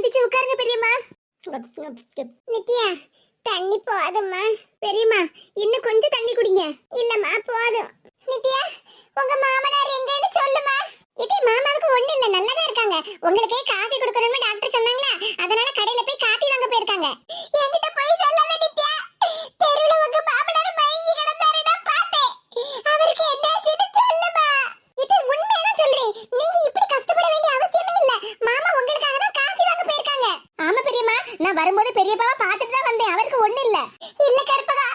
எந்திரிச்சு உட்காருங்க பெரியம்மா. நித்யா, தண்ணி போதும்மா. பெரியம்மா, இன்னும் கொஞ்சம் தண்ணி குடிங்க. இல்லம்மா, போதும். நித்யா, உங்க மாமனார் எங்கன்னு சொல்லுமா. இதே மாமாவுக்கு ஒண்ணு இல்ல, நல்லாதான் இருக்காங்க. உங்களுக்கே காபி கொடுக்கணும்னு டாக்டர் சொன்னாங்களா, அதனால கடையில போய் காபி வாங்க போயிருக்காங்க. என்கிட்ட போய் சொல்லாத நித்யா. தெருவுல உங்க மாமனார் மயங்கி கிடந்தாரு, நான் பார்த்தேன். அவருக்கு என்னாச்சுன்னு சொல்லுமா. இது உண்மையதான் சொல்றேன். நீங்க இப்படி கஷ்டப்பட வேண்டிய அவசியமே இல்ல. மாமா உங்களுக்காக தான் காபி வாங்க போயிருக்காங்க. ஆமா பெரியம்மா, நான் வரும்போது பெரியப்பாவை பார்த்துட்டு தான் வந்தேன். அவருக்கு ஒண்ணு இல்ல. இல்ல கற்பகா,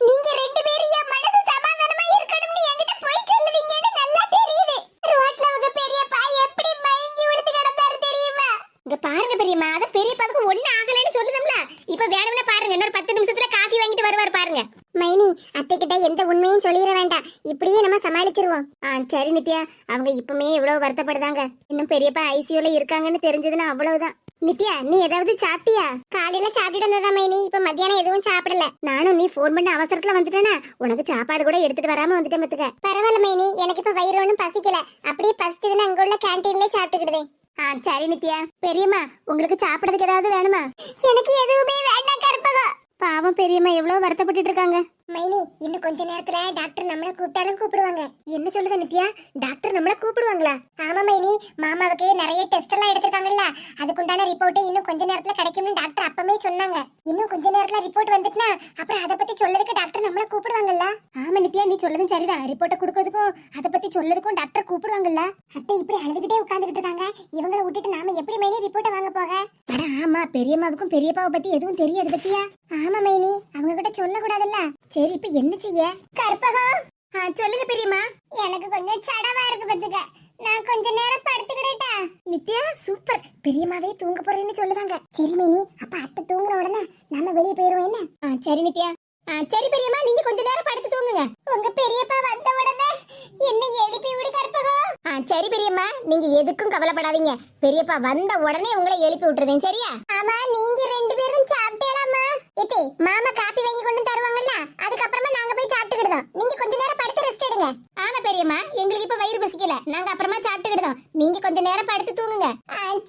நீங்க ரெண்டு பேரும் என் மனசு சமாதானமா இருக்கணும்னு என்கிட்ட போய் சொல்லுவீங்கன்னு நல்லா தெரியுது. ரோட்ல உங்க பெரியப்பா எப்படி மயங்கி விழுந்து கிடந்தாரு தெரியுமா? இங்க பாருங்க பெரியம்மா, அத பெரியப்பாவுக்கு ஒண்ணு ஆகலைன்னு சொல்லுதம்ல. இப்ப வேணும்னா பாருங்க, இன்னொரு 10 நிமிஷத்துல காபி வாங்கிட்டு வருவார் பாருங்க. மைனி, அத்தை கிட்ட எந்த உண்மையும் சொல்லிட வேண்டாம். இப்படியே நம்ம சமாளிச்சிருவோம். சரி நித்யா, அவங்க இப்பமே எவ்வளவு வருத்தப்படுதாங்க. இன்னும் பெரியப்பா ஐசியூல இருக்காங்கன்னு தெரிஞ்சதுன்னா அவ்வளவுதான். நித்யா, நீ ஏதாவது சாப்பிட்டியா? காலையில சாப்பிட்டு வந்ததா மைனி, இப்ப மத்தியானம் எதுவும் சாப்பிடல. நானும் நீ போன் பண்ண அவசரத்துல வந்துட்டேனா, உனக்கு சாப்பாடு கூட எடுத்துட்டு வராம வந்துட்டேன் பத்துக்க. பரவாயில்ல மைனி, எனக்கு இப்ப வயிறு ஒன்னும் பசிக்கல. அப்படியே பசிச்சதுன்னா அங்க உள்ள கேண்டீன்ல சாப்பிட்டுக்கிடுதேன். சரி நித்யா. பெரியம்மா, உங்களுக்கு சாப்பிடறதுக்கு ஏதாவது வேணுமா? எனக்கு எதுவுமே வேண்டாம் கற்பகா. பாவம் பெரியம்மா எவ்வளவு வருத்தப்பட்டு இருக்காங்க. மைனி, இன்னும் கொஞ்ச நேரத்துல டாக்டர் நம்மள கூப்பிட்டாலும் கூப்பிடுவாங்க. என்ன சொல்லுத நித்யா, டாக்டர் நம்மள கூப்பிடுவாங்களா? ஆமா மைனி, மாமாவுக்கு நிறைய டெஸ்ட் எல்லாம் எடுத்திருக்காங்கல்ல, அதுக்குண்டான ரிப்போர்ட் இன்னும் கொஞ்ச நேரத்துல கிடைக்கும்னு டாக்டர் அப்பவே சொன்னாங்க. இன்னும் கொஞ்ச நேரத்துல ரிப்போர்ட் வந்துட்டுனா அப்புறம் அதை பத்தி சொல்லதுக்கு டாக்டர் நம்மள கூப்பிடுவாங்கல்ல. ஆமா நித்யா, நீ சொல்லதும் சரிதான். ரிப்போர்ட்டை கொடுக்கறதுக்கும் அதை பத்தி சொல்லதுக்கும் டாக்டர் கூப்பிடுவாங்கல்ல. அத்தை இப்படி அழுதுகிட்டே உட்கார்ந்துகிட்டு இருக்காங்க, இவங்களை விட்டுட்டு நாம எப்படி மைனி ரிப்போர்ட்டை வாங்க போக? ஆமா, பெரியம்மாவுக்கும் பெரியப்பாவை பத்தி எதுவும் தெரியாது பத்தியா? ஆமா மைனி, அவங்க கிட்ட சொல்ல கூடாதுல்ல. சரி, இப்ப என்ன செய்ய? கற்பகம், சொல்லுங்க பெரியம்மா. எனக்கு கொஞ்சம் சடவா இருக்கு பத்துக்க, நான் கொஞ்ச நேரம் படுத்துக்கிட்டா. நித்யா, சூப்பர். பெரியம்மாவே தூங்க போறேன்னு சொல்லுவாங்க. சரி மைனி, அப்ப அத்தை தூங்குற உடனே நாம வெளியே போயிருவோம் என்ன? சரி நித்யா. சரி பெரியம்மா, நீங்க கொஞ்ச நேரம் படுத்து தூங்குங்க. உங்க பெரியப்பா வந்த உடனே என்ன எழுப்பி விடு கற்பகம். சரி பெரியம்மா, நீங்க எதுக்கும் கவலைப்படாதீங்க. பெரியப்பா வந்த உடனே உங்களை எழுப்பி விட்டுறேன், சரியா? ஆமா, நீங்க ரெண்டு பேரும் சாப்பிட்டேலாமா? ஏத்தி, மாமா காபி வாங்கி கொண்டு தருவாங்கல்ல, அதுக்கப்புறமா நாங்க போய் சாப்பிட்டுக்கிடுதோம். நீங்க கொஞ்ச நேரம் படுத்து ரெஸ்ட் எடுங்க. ஆமா பெரியம்மா, எங்களுக்கு இப்ப வயிறு பசிக்கல, நாங்க அப்புறமா சாப்பிட்டுக்கிடுதோம். நீங்க கொஞ்ச நேரம் படுத்து தூங்குங்க.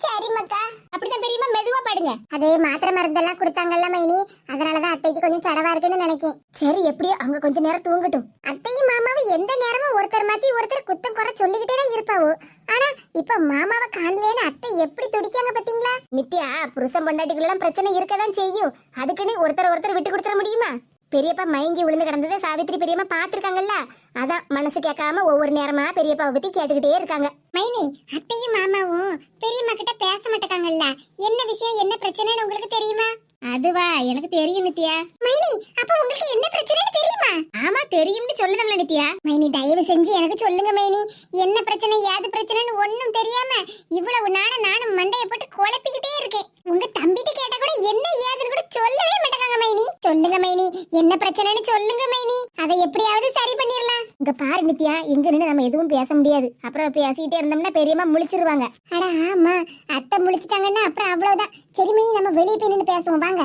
சரி மக்கா. அப்படிதான் பெரியம்மா, மெதுவா படுங்க. அது மாத்திரை மருந்தெல்லாம் கொடுத்தாங்கல்ல மைனி, அதனாலதான் அத்தைக்கு கொஞ்சம் சடவா இருக்குன்னு நினைக்கேன். சரி, எப்படியோ அவங்க கொஞ்ச நேரம் தூங்கட்டும். அத்தையும் மாமாவும் எந்த நேரமும் ஒருத்தர் மாத்தி ஒருத்தர் குத்தம் குறை சொல்லிக்கிட்டே தான் இருப்பாவோ. ஆனா இப்ப மாமாவை காணலேன்னு அத்தை எப்படி துடிக்காங்க பாத்தீங்களா? நித்யா, புருஷன் பொண்டாட்டிக்குள்ள பிரச்சனை இருக்கதான் செய்யும். அதுக்குன்னு ஒருத்தர் விட்டு கொடுத்துட முடியுமா? பெரியப்பா மயங்கி விழுந்து கிடந்ததை சாவித்திரி பெரியம்மா பாத்துருக்காங்கல்ல, அதான் மனசு கேட்காம ஒவ்வொரு நேரமா பெரியப்பாவை பத்தி கேட்டுக்கிட்டே இருக்காங்க. மைனி, அத்தையும் மாமாவும் பெரியம்மா கிட்ட பேச மாட்டாங்கல்ல, என்ன விஷயம் என்ன பிரச்சனைன்னு உங்களுக்கு தெரியுமா? அதுவா, எனக்கு தெரியும் நித்யா. மைனி, அப்ப உங்களுக்கு என்ன பிரச்சனைன்னு தெரியுமா? ஆமா, தெரியும்னு சொல்லுதம்ல நித்யா. மைனி, தயவு செஞ்சு எனக்கு சொல்லுங்க மைனி, என்ன பிரச்சனை ஏது பிரச்சனைன்னு ஒண்ணும் தெரியாம இவ்வளவு நானும் மண்டைய போட்டு குழப்பிக்கிட்டே இருக்கேன். உங்க தம்பிட்ட கேட்டா கூட என்ன ஏதுன்னு கூட சொல்லவே மாட்டாங்க மைனி. சொல்லுங்க மைனி, என்ன பிரச்சனைன்னு சொல்லுங்க மைனி, அதை எப்படியாவது சரி பண்ணிடலாம். இங்க பாரு நித்யா, இங்க நின்று நம்ம எதுவும் பேச முடியாது. அப்புறம் பேசிட்டே இருந்தோம்னா பெரியம்மா முழிச்சிருவாங்க. அட ஆமா, அத்தை முழிச்சிட்டாங்கன்னா அப்புறம் அவ்வளவுதான். சரி மைனி, நம்ம வெளியே போய் நின்று பேசுவோம் வாங்க.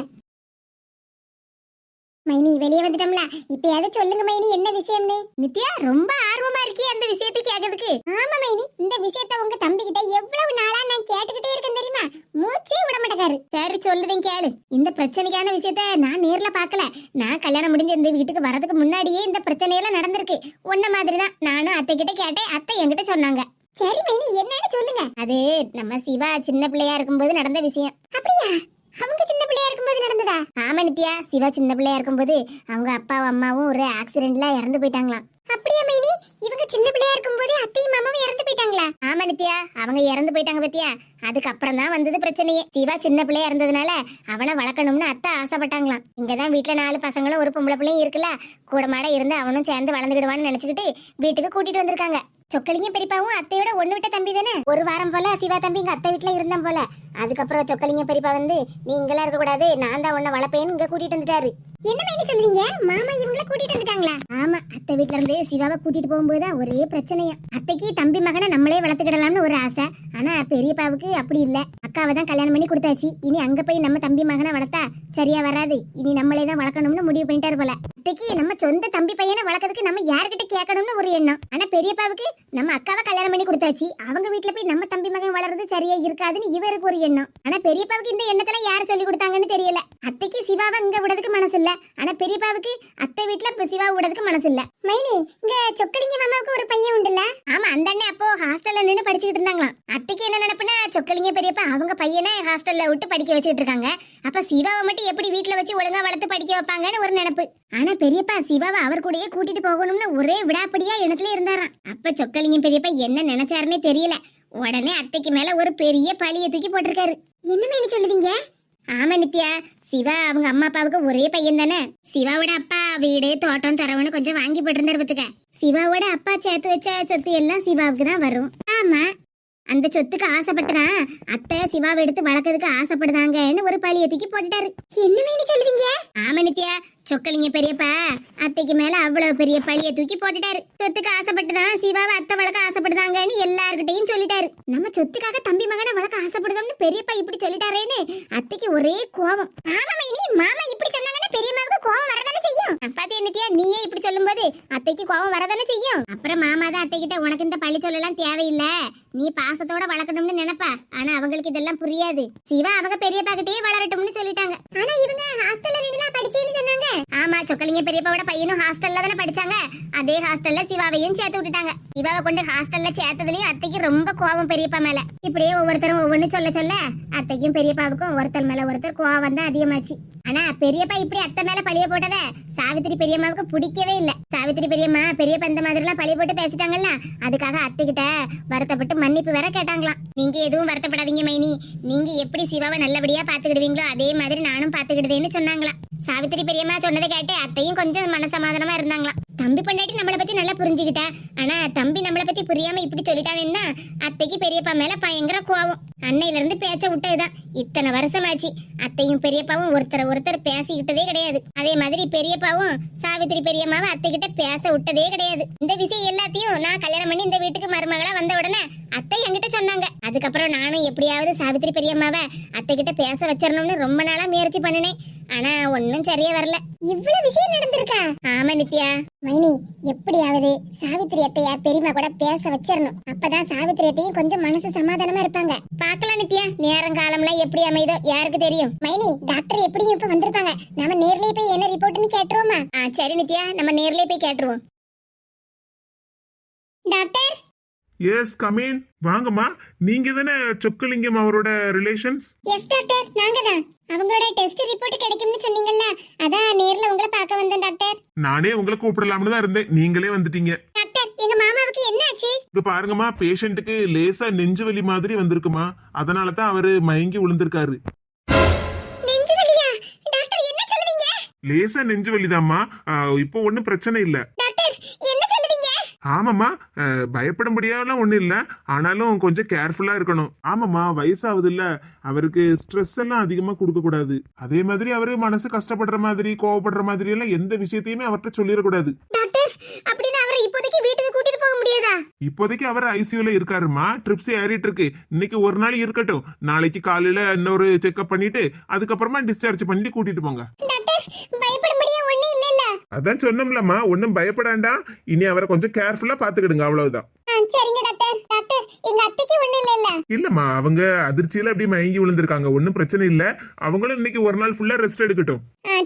மைனி, வெளியே வந்துட்டோம்ல, இப்பயாவது சொல்லுங்க மைனி, என்ன விஷயம்னு. நித்யா, ரொம்ப ஆர்வமா இருக்கே அந்த விஷயத்தை கேட்கறதுக்கு. ஆமா மைனி, இந்த விஷயத்தை உங்க தம்பி கிட்ட எவ்வளவு நாளா நான் கேட்டுக்கிட்டே இருக்கேன் தெரியுமா? மூச்சே விட மாட்டேங்காரு. சரி சொல்லுதேன் கேளு. இந்த பிரச்சனைக்கான விஷயத்த நான் நேர்ல பாக்கல. நான் கல்யாணம் முடிஞ்சு இந்த வீட்டுக்கு வரதுக்கு முன்னாடியே இந்த பிரச்சனையெல்லாம் நடந்திருக்கு. ஒன்ன மாதிரிதான் நானும் அத்தை கிட்ட கேட்டேன், அத்தை என்கிட்ட சொன்னாங்க. சரி மைனி, என்னன்னு சொல்லுங்க. அது நம்ம சிவா சின்ன பிள்ளையா இருக்கும்போது நடந்த விஷயம். அப்படியா? அவங்க சின்ன பிள்ளையா இருக்கும்போது நடந்ததா? ஆமா நித்யா, சிவா சின்ன பிள்ளையா இருக்கும்போது அவங்க அப்பாவும் அம்மாவும் ஒரு ஆக்சிடென்ட்ல இறந்து போயிட்டாங்களாம். அப்படியே மைனி, இவங்க சின்ன பிள்ளையா இருக்கும்போது அத்தையும் மாமாவும் இறந்து போயிட்டாங்களா? ஆமா நித்யா, அவங்க இறந்து போயிட்டாங்க பத்தியா. அதுக்கப்புறம் தான் வந்தது பிரச்சனையே. சிவா சின்ன பிள்ளையா இருந்ததுனால அவனை வளர்க்கணும்னு அத்தை ஆசைப்பட்டாங்களாம். இங்கதான் வீட்டுல 4 பசங்களும் ஒரு பொம்பளை பிள்ளையும் இருக்குல்ல, கூட மாட இருந்து அவனும் சேர்ந்து வளர்ந்துக்கிடுவான்னு நினைச்சுக்கிட்டு வீட்டுக்கு கூட்டிட்டு வந்திருக்காங்க. சொக்கலிங்க பெரியப்பாவும் அத்தையோட ஒண்ணு விட்ட தம்பி தானே. ஒரு வாரம் போல சிவா தம்பி இங்க அத்தை வீட்டுல இருந்தான் போல. அதுக்கப்புறம் சொக்கலிங்க பெரியப்பா வந்து நீ இங்கெல்லாம் இருக்க கூடாது, நான் தான் உன்னை வளர்ப்பேன்னு இங்க கூட்டிட்டு வந்துட்டாரு. என்ன மைனி சொல்றீங்க? மாமா இவங்கள கூட்டிட்டு வந்துட்டாங்களா? ஆமா ஆமா, அத்தை வீட்ல இருந்து சிவாவை கூட்டிட்டு போகும்போதுதான் ஒரே பிரச்சனையா. அத்தைக்கு தம்பி மகனை நம்மளே வளர்த்துக்கிடலாம்னு ஒரு ஆசை. ஆனா பெரியப்பாவுக்கு அப்படி இல்ல. அக்காவை தான் கல்யாணம் பண்ணி கொடுத்தாச்சு. இனி அங்க போய் நம்ம தம்பி மகனை வளர்த்தா சரியா வராது. இனி நம்மளே தான் வளர்க்கணும்னு முடிவு பண்ணிட்டாரு போல. அத்தைக்கு நம்ம சொந்த தம்பி பையனை வளர்க்கறதுக்கு நம்ம யார்கிட்ட கேட்கணும்னு ஒரு எண்ணம். ஆனா பெரியப்பாவுக்கு நம்ம அக்காவை கல்யாணம் பண்ணி கொடுத்தாச்சு. அவங்க வீட்டுல போய் நம்ம தம்பி மகன் வளர்றது சரியா இருக்காதுன்னு இவருக்கு ஒரு எண்ணம். ஆனா பெரியப்பாவுக்கு இந்த எண்ணத்துல யார் சொல்லி கொடுத்தாங்கன்னு தெரியல. அத்தைக்கு சிவாவை இங்க விடுறதுக்கு மனசு இல்ல. ஆனா பெரியப்பாவுக்கு அத்தை வீட்டுல சிவாவை விடுறதுக்கு மனசு இல்ல. மைனி, இங்க சொக்கலிங்க மாமாவுக்கு ஒரு பையன் உண்டுல்ல? ஆமா, அந்த அண்ணன் அப்போ ஹாஸ்டல்ல நின்னு படிச்சுக்கிட்டு இருந்தாங்களாம். அத்தைக்கு என்ன நினைப்புனா, சொக்கலிங்க பெரியப்பா அவங்க பையனை ஹாஸ்டல்ல விட்டு படிக்க வச்சுட்டு இருக்காங்க. அப்ப சிவாவை மட்டும் எப்படி வீட்டுல வச்சு ஒழுங்கா வளர்த்து படிக்க வைப்பாங்கன்னு ஒரு நினைப்பு. ஆனா பெரியப்பா சிவாவை அவர் கூடயே கூட்டிட்டு போகணும்னு ஒரே விடாப்படியா இடத்துல இருந்தாராம். அப்ப சொக்கலிங்க பெரியப்பா என்ன நினைச்சாருன்னே தெரியல. உடனே அத்தைக்கு மேல ஒரு பெரிய பழிய தூக்கி போட்டிருக்காரு. என்ன மைனி சொல்லுவீங்க? ஆமா நித்யா, சிவா அவங்க அம்மா அப்பாவுக்கு ஒரே பையன் தானே. சிவாவோட அப்பா வீடு தோட்டம் தரவுன்னு கொஞ்சம் வாங்கி போட்டிருந்தாரு பத்துக்க. சிவாவோட அப்பா சேர்த்து வச்ச சொத்து எல்லாம் சிவாவுக்கு தான் வரும். ஆமா, அந்த சொத்துக்கு ஆசைப்பட்டுதான் அத்தை சிவாவை எடுத்து வளர்க்கறதுக்கு ஆசைப்படுதாங்கன்னு ஒரு பழிய தூக்கி போட்டுட்டாரு. என்ன மைனி சொல்லுவீங்க? ஆமா நித்யா, சொக்கலிங்க பெரியப்பா அத்தைக்கு மேல அவ்வளவு பெரிய பழிய தூக்கி போட்டுட்டாரு. சொத்துக்கு ஆசைப்பட்டுதான் சிவாவை அத்தை வளர்க்க ஆசைப்படுதாங்கன்னு எல்லார்கிட்டையும் சொல்லிட்டாரு. நம்ம சொத்துக்காக தம்பி மகனை வளர்க்க ஆசைப்படுதோம்னு பெரியப்பா இப்படி சொல்லிட்டாரேன்னு அத்தைக்கு ஒரே கோபம். ஆமா மைனி, மாமா இப்படி சொன்னாங்கன்னா பெரியம்மாவுக்கு கோபம் வரதானே செய்யும். பாத்தியா நித்யா, நீயே இப்படி சொல்லும்போது அத்தைக்கு கோபம் வரதானே செய்யும். அப்புறம் மாமா தான் அத்தை கிட்ட உனக்கு இந்த பழி சொல்லலாம் தேவையில்லை, நீ பாசத்தோட வளர்க்கணும்னு நினைப்பா. ஆனா அவங்களுக்கு இதெல்லாம் புரியாது. சிவா அவங்க பெரியப்பா கிட்டயே வளரட்டும்னு சொல்லிட்டாங்க. ஆனா இவங்க ஹாஸ்டல்ல நின்னுலாம் படிச்சேன்னு சொன்னாங்க. ஆமா, சொக்கலிங்க பெரியப்பாவோட பையனும் ஹாஸ்டல்ல தானே படிச்சாங்க. அதே ஹாஸ்டல்ல சிவாவையும் சேர்த்து விட்டுட்டாங்க. சிவாவை கொண்டு ஹாஸ்டல்ல சேர்த்ததுலயும் அத்தைக்கு ரொம்ப கோபம் பெரியப்பா மேல. இப்படியே ஒவ்வொருத்தரும் ஒவ்வொன்னு சொல்ல சொல்ல அத்தைக்கும் பெரியப்பாவுக்கும் ஒருத்தர் மேல ஒருத்தர் கோபம் தான் அதிகமாச்சு. ஆனா பெரியப்பா இப்படி அத்தை மேல பழிய போட்டத சாவித்திரி பெரியம்மாவுக்கு பிடிக்கவே இல்ல. சாவித்திரி பெரியம்மா பெரியப்பா இந்த மாதிரி எல்லாம் பழிய போட்டு பேசிட்டாங்கல்ல, அதுக்காக அத்தை கிட்ட வருத்தப்பட்டு மன்னிப்பு வேற கேட்டாங்களாம். நீங்க எதுவும் வருத்தப்படாதீங்க மைனி, நீங்க எப்படி சிவாவை நல்லபடியா பாத்துக்கிடுவீங்களோ அதே மாதிரி நானும் பாத்துக்கிடுவேன்னு சொன்னாங்களாம். சாவித்திரி பெரியம்மா சொன்னதை கேட்டு அத்தையும் கொஞ்சம் மனசமாதானமா இருந்தாங்களாம். தம்பி பொண்டாட்டி நம்மளை பத்தி நல்லா புரிஞ்சுக்கிட்டா. ஆனா தம்பி நம்மளை பத்தி புரியாம இப்படி சொல்லிட்டானேன்னா அத்தைக்கு பெரியப்பா மேல பயங்கர கோவம். அன்னையில இருந்து பேச்ச விட்டதுதான். இத்தனை வருஷமாச்சு அத்தையும் பெரியப்பாவும் ஒருத்தர் பேசிக்கிட்டதே கிடையாது. அதே மாதிரி பெரியப்பாவும் சாவித்திரி பெரியம்மாவை அத்தை கிட்ட பேச விட்டதே கிடையாது. இந்த விஷயம் எல்லாத்தையும் நான் கல்யாணம் பண்ணி இந்த வீட்டுக்கு மருமகளா வந்த உடனே அத்தை என்கிட்ட சொன்னாங்க. அதுக்கப்புறம் நானும் எப்படியாவது சாவித்திரி பெரியம்மாவை அத்தை கிட்ட பேச வச்சிடணும்னு ரொம்ப நாளா முயற்சி பண்ணினேன். ஆனா ஒன்னும் சரியா வரல. இவ்வளவு விஷயம் நடந்திருக்கா? ஆமா நித்யா. மைனி, எப்படியாவது சாவித்திரி அத்தையா பெரியம்மா கூட பேச வச்சிடணும். அப்பதான் சாவித்திரி அத்தையும் கொஞ்சம் மனசு சமாதானமா இருப்பாங்க. பாக்கலாம் நித்யா, நேரம் காலம்லாம் எப்படி அமைதோ யாருக்கு தெரியும். மைனி, டாக்டர் எப்படியும் இப்ப வந்திருப்பாங்க. நாம நேர்லயே போய் என்ன ரிப்போர்ட்னு கேட்டுருவோமா? சரி நித்யா, நம்ம நேர்லயே போய் கேட்டுருவோம். டாக்டர். Yes, come in. வாங்கம்மா, நீங்க தானே சொக்கலிங்கம் அவரோட ரிலேஷன்ஸ்? எஸ் டாக்டர், நாங்க தான். அவங்களோட டெஸ்ட் ரிப்போர்ட் கிடைக்கும்னு சொன்னீங்கல்ல, அதான் நேர்ல உங்களை பார்க்க வந்தேன் டாக்டர். நானே உங்களை கூப்பிடலாம்னு தான் இருந்தேன், நீங்களே வந்துட்டீங்க. டாக்டர், எங்க மாமாவுக்கு என்ன ஆச்சு? இங்க பாருங்கம்மா, பேஷண்ட்டுக்கு லேசா நெஞ்சு வலி மாதிரி வந்திருக்குமா, அதனால தான் அவரு மயங்கி விழுந்திருக்காரு. நெஞ்சு வலியா? டாக்டர் என்ன சொல்லுவீங்க? லேசா நெஞ்சு வலிதாம்மா, இப்போ ஒன்னும் பிரச்சனை இல்ல. டாக்டர் என்ன சொல்லுவீங்க? ஆமாம்மா, பயப்படும்படியாலாம் ஒன்றும் இல்லை, ஆனாலும் கொஞ்சம் கேர்ஃபுல்லா இருக்கணும். ஆமாம்மா, வயசாகுது இல்ல, அவருக்கு ஸ்ட்ரெஸ் எல்லாம் அதிகமா கொடுக்க கூடாது. அதே மாதிரி அவரு மனசு கஷ்டப்படுற மாதிரி கோவப்படுற மாதிரி எல்லாம் எந்த விஷயத்தையுமே அவர்கிட்ட சொல்லிடக்கூடாது. டாக்டர், அப்படின்னா அவரை இப்போதைக்கு வீட்டுக்கு கூட்டிட்டு போக முடியாதா? இப்போதைக்கு அவர் ஐசியூல இருக்காருமா, ட்ரிப்ஸ் ஏறிட்டு இருக்கு. இன்னைக்கு ஒரு நாள் இருக்கட்டும், நாளைக்கு காலையில இன்னொரு செக்அப் பண்ணிட்டு அதுக்கப்புறமா டிஸ்சார்ஜ் பண்ணி கூட்டிட்டு போங்க. டாக்டர், பயப்படும்படியா ஒண்ணும் இல்லல்ல? அதான் சொன்னோம்லம்மா, ஒன்னும் பயப்படாண்டா. இனி அவரை கொஞ்சம் கேர்ஃபுல்லா பாத்துக்கிடுங்க, அவ்வளவுதான். சரிங்க டாக்டர். டாக்டர், எங்க அத்தைக்கு ஒண்ணும் இல்லல்ல? இல்லம்மா, அவங்க அதிர்ச்சியில அப்படி மயங்கி விழுந்திருக்காங்க, ஒன்னும் பிரச்சனை இல்ல. அவங்களும் இன்னைக்கு ஒரு நாள் ஃபுல்லா ரெஸ்ட் எடுக்கட்டும்.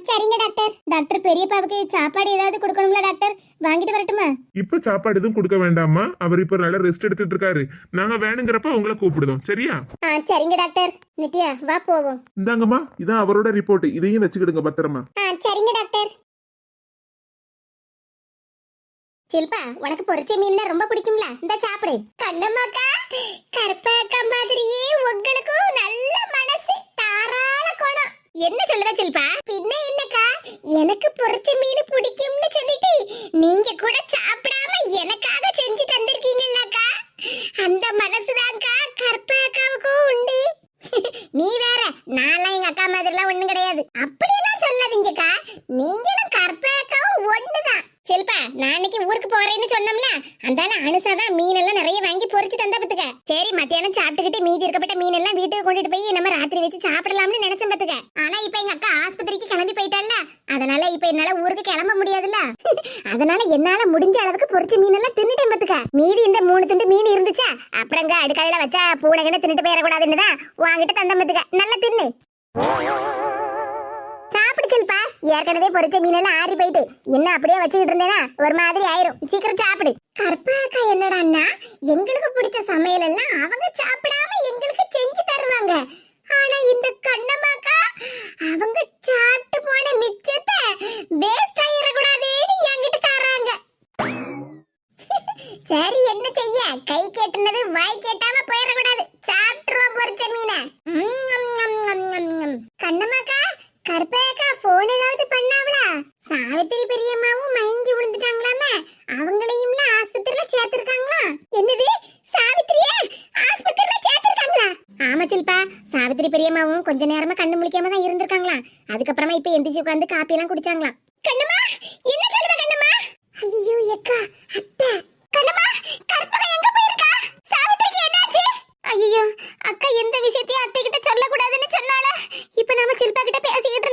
சரிங்க டாக்டர். டாக்டர், பெரியப்பாவுக்கு சாப்பாடு ஏதாவது கொடுக்கணும்ல டாக்டர்? வாங்கிட்டு வரட்டுமா? இப்ப சாப்பாடு எதுவும் கொடுக்க வேண்டாமா, அவர் இப்ப நல்லா ரெஸ்ட் எடுத்துட்டு இருக்காரு. நாங்க வேணுங்கிறப்ப உங்களை கூப்பிடுதோம், சரியா? சரிங்க டாக்டர். நித்யா, வா போவோம். இந்தாங்கம்மா, இதான் அவரோட ரிப்போர்ட், இதையும் வச்சுக்கிடுங்க பத்திரமா. சரிங்க டாக்டர். சில்பா, உனக்கு பொரிச்ச மீன்னா ரொம்ப பிடிக்கும்ல, இந்த சாப்பிடு. கண்ணம்மாக்கா, கற்பக்கா மாதிரியே உங்களுக்கும் நல்ல மனசு, தாராள குணம். என்ன சொல்லுத சில்பா? பின்ன என்னக்கா, எனக்கு பொரிச்ச மீன் பிடிக்கும்னு சொல்லிட்டு நீங்க கூட சாப்பிடாம எனக்காக செஞ்சு தந்திருக்கீங்கல்லக்கா, அந்த மனசுதான்க்கா கற்பக்காவுக்கும் உண்டு. நீ வேற, நான்லாம் எங்க அக்கா மாதிரிலாம் ஒண்ணும் கிடையாது. அப்படியெல்லாம் சொல்லாதீங்கக்கா, நீங்களும் கற்பக்காவும் ஒண்ணுதான். செல்பா, சில்பா, நான் இன்னைக்கு ஊருக்கு போறேன்னு சொன்னோம்ல, அந்தால அனுசாதான் மீன் எல்லாம் நிறைய வாங்கி பொரிச்சு தந்தா பத்துக்க. சரி மத்தியானம் சாப்பிட்டுக்கிட்டு மீதி இருக்கப்பட்ட மீன் எல்லாம் வீட்டுக்கு கொண்டுட்டு போய் நம்ம ராத்திரி வச்சு சாப்பிடலாம்னு நினைச்சேன் பத்துக்க. ஆனா இப்ப எங்க அக்கா ஆஸ்பத்திரிக்கு கிளம்பி போயிட்டால, அதனால இப்ப என்னால ஊருக்கு கிளம்ப முடியாதுல்ல. அதனால என்னால முடிஞ்ச அளவுக்கு பொரிச்ச மீன் எல்லாம் தின்னுட்டேன் பத்துக்க. மீதி இந்த 3 துண்டு மீன் இருந்துச்சா, அப்புறங்க அடுக்கலையில வச்சா பூனைகன்னு தின்னுட்டு போயிடக்கூடாதுன்னுதான் வாங்கிட்டு தந்தா பத்துக்க. நல்லா தின்னு சாப்பிடு சில்பா. ஏற்கனவே பொரிச்ச மீன் எல்லாம் ஆறி போயிட்டு என்ன அப்படியே வச்சுக்கிட்டு இருந்தேனா ஒரு மாதிரி ஆயிரும். சீக்கிரம் சாப்பிடு. கற்பகா என்னடான்னா எங்களுக்கு பிடிச்ச சமையல் எல்லாம் அவங்க சாப்பிடாம எங்களுக்கு செஞ்சு தருவாங்க. ஆனா இந்த கண்ணம்மாக்கா அவங்க சாப்பிட்டு போன மிச்சத்தை வேஸ்ட் ஆயிடக்கூடாதுன்னு என்கிட்ட தராங்க. சரி என்ன செய்ய, கை கேட்டுனது வாய் கேட்டாம போயிடக்கூடாது. சாப்பிட்டுருவோம் பொரிச்ச மீனை. கண்ணம்மாக்கா, கற்பகா போன் ஏதாவது பண்ணாவளா? சாவித்திரி பெரியம்மாவும் மயங்கி விழுந்துட்டாங்களாமே, அவங்களையும்ல ஆஸ்பத்திரியில சேர்த்திருக்காங்களா? என்னது, சாவித்திரிய ஆஸ்பத்திரியில சேர்த்திருக்காங்களா? ஆமா சில்பா, சாவித்திரி பெரியம்மாவும் கொஞ்ச நேரமா கண்ணு முழிக்காம தான் இருந்திருக்காங்களா. அதுக்கப்புறமா இப்ப எந்திரிச்சு உட்காந்து காப்பி எல்லாம் குடிச்சாங்களாம். கண்ணம்மா, என்ன சொல்லுத கண்ணம்மா? ஐயோ அக்கா, அத்தை. கண்ணம்மா, கற்பகா எங்க போயிருக்கா? சாவித்திரிக்கு என்னாச்சு? ஐயோ அக்கா எந்த விஷயத்தையும் அத்தை கிட்ட சொல்ல கூடாதுன்னு சொன்னால. இப்ப நாம சில்பா கிட்ட பேசிக்கிட்டு